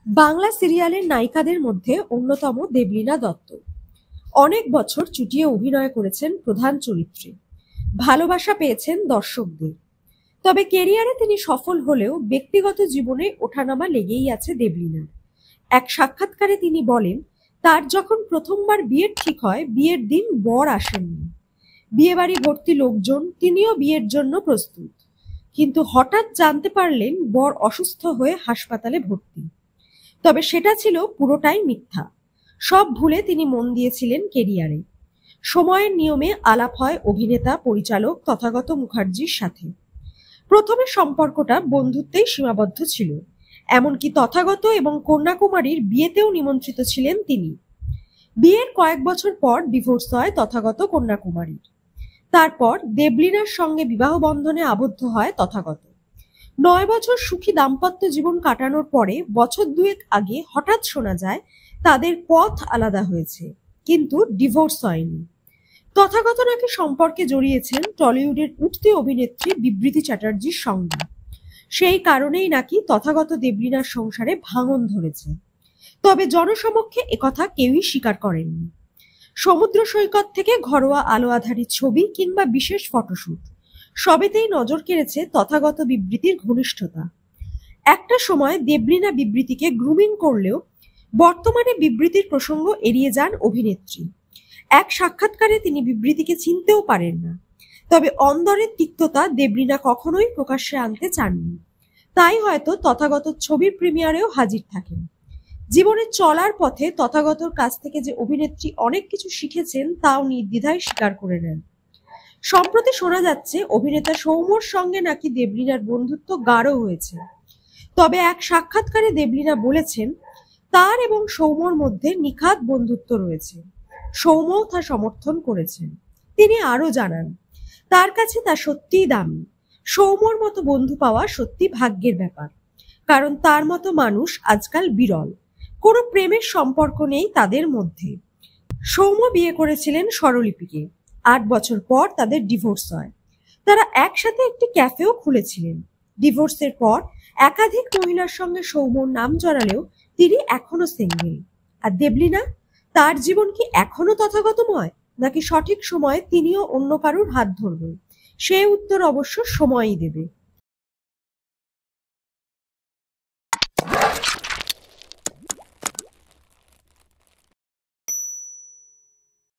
বাংলা সিরিয়ালের নায়িকাদের মধ্যে অন্যতম দেবলীনা দত্ত। অনেক বছর চুটিয়ে অভিনয় করেছেন প্রধান চরিত্রে, ভালোবাসা পেয়েছেন দর্শকদের। তবে কেরিয়ারে তিনি সফল হলেও ব্যক্তিগত জীবনে ওঠানামা লেগেই আছে দেবলীনার। এক সাক্ষাৎকারে তিনি বলেন, তার যখন প্রথমবার বিয়ের ঠিক হয়, বিয়ের দিন বর আসেননি। বিয়েবাড়ি ভর্তি লোকজন, তিনিও বিয়ের জন্য প্রস্তুত, কিন্তু হঠাৎ জানতে পারলেন বর অসুস্থ হয়ে হাসপাতালে ভর্তি। তবে সেটা ছিল পুরোটাই মিথ্যা। সব ভুলে তিনি মন দিয়েছিলেন কেরিয়ারে। সময়ের নিয়মে আলাপ হয় অভিনেতা পরিচালক তথাগত মুখার্জির সাথে। প্রথমে সম্পর্কটা বন্ধুত্বেই সীমাবদ্ধ ছিল, এমনকি তথাগত এবং কন্যাকুমারীর বিয়েতেও নিমন্ত্রিত ছিলেন তিনি। বিয়ের কয়েক বছর পর ডিভোর্স হয় তথাগত কন্যাকুমারীর। তারপর দেবলীনার সঙ্গে বিবাহ বন্ধনে আবদ্ধ হয় তথাগত। 9 বছর সুখী দাম্পত্য জীবন কাটানোর পরে বছর দুয়েক আগে হঠাৎ শোনা যায় তাদের পথ আলাদা হয়েছে, কিন্তু ডিভোর্স হয়নি। তথাগত নাকি সম্পর্কে জড়িয়েছেন টলিউডের উঠতি অভিনেত্রী বিবৃতি চ্যাটার্জির সঙ্গে। সেই কারণেই নাকি তথাগত দেবলীনার সংসারে ভাঙন ধরেছে। তবে জনসমক্ষে একথা কেউই স্বীকার করেননি। সমুদ্র সৈকত থেকে ঘরোয়া আলো আধারিত ছবি কিংবা বিশেষ ফটোশুট, সবেতেই নজর কেড়েছে তথাগত বিবৃতির ঘনিষ্ঠতা। একটা সময় দেবলীনা বিবৃতিকে গ্রুমিং করলেও বর্তমানে বিবৃতির প্রসঙ্গ এড়িয়ে যান অভিনেত্রী। এক সাক্ষাৎকারে তিনি বিবৃতিকে চিনতেও পারেন না। তবে অন্দরের তিক্ততা দেবলীনা কখনোই প্রকাশ্যে আনতে চাননি। তাই হয়তো তথাগত ছবির প্রিমিয়ারেও হাজির থাকেন। জীবনে চলার পথে তথাগতর কাছ থেকে যে অভিনেত্রী অনেক কিছু শিখেছেন তাও নির্দ্বিধায় স্বীকার করে নেন। সম্প্রতি শোনা যাচ্ছে অভিনেতা সৌম্যর সঙ্গে নাকি দেবলীনার বন্ধুত্ব গাঢ় হয়েছে। তবে এক সাক্ষাৎকারে দেবলীনা বলেছেন, তার এবং সৌম্যর মধ্যে নিখাদ বন্ধুত্ব রয়েছে। সৌম্যও তা সমর্থন করেছেন। তিনি আরো জানান, তার কাছে তা সত্যিই দামি। সৌম্যর মতো বন্ধু পাওয়া সত্যি ভাগ্যের ব্যাপার, কারণ তার মতো মানুষ আজকাল বিরল। কোনো প্রেমের সম্পর্ক নেই তাদের মধ্যে। সৌম্য বিয়ে করেছিলেন স্বরলিপিকে। 8 বছর পর তাদের ডিভোর্স হয়। তারা একসাথে একটি ক্যাফেও খুলেছিলেন। ডিভোর্সের পর একাধিক মহিলার সঙ্গে সৌম্যর নাম জড়ালেও তিনি এখনো সিঙ্গেল। আর দেবলীনা, তার জীবন কি এখনো তথাগতময়, নাকি সঠিক সময়ে তিনিও অন্য কারুর হাত ধরবেন? সে উত্তর অবশ্য সময়ই দেবে।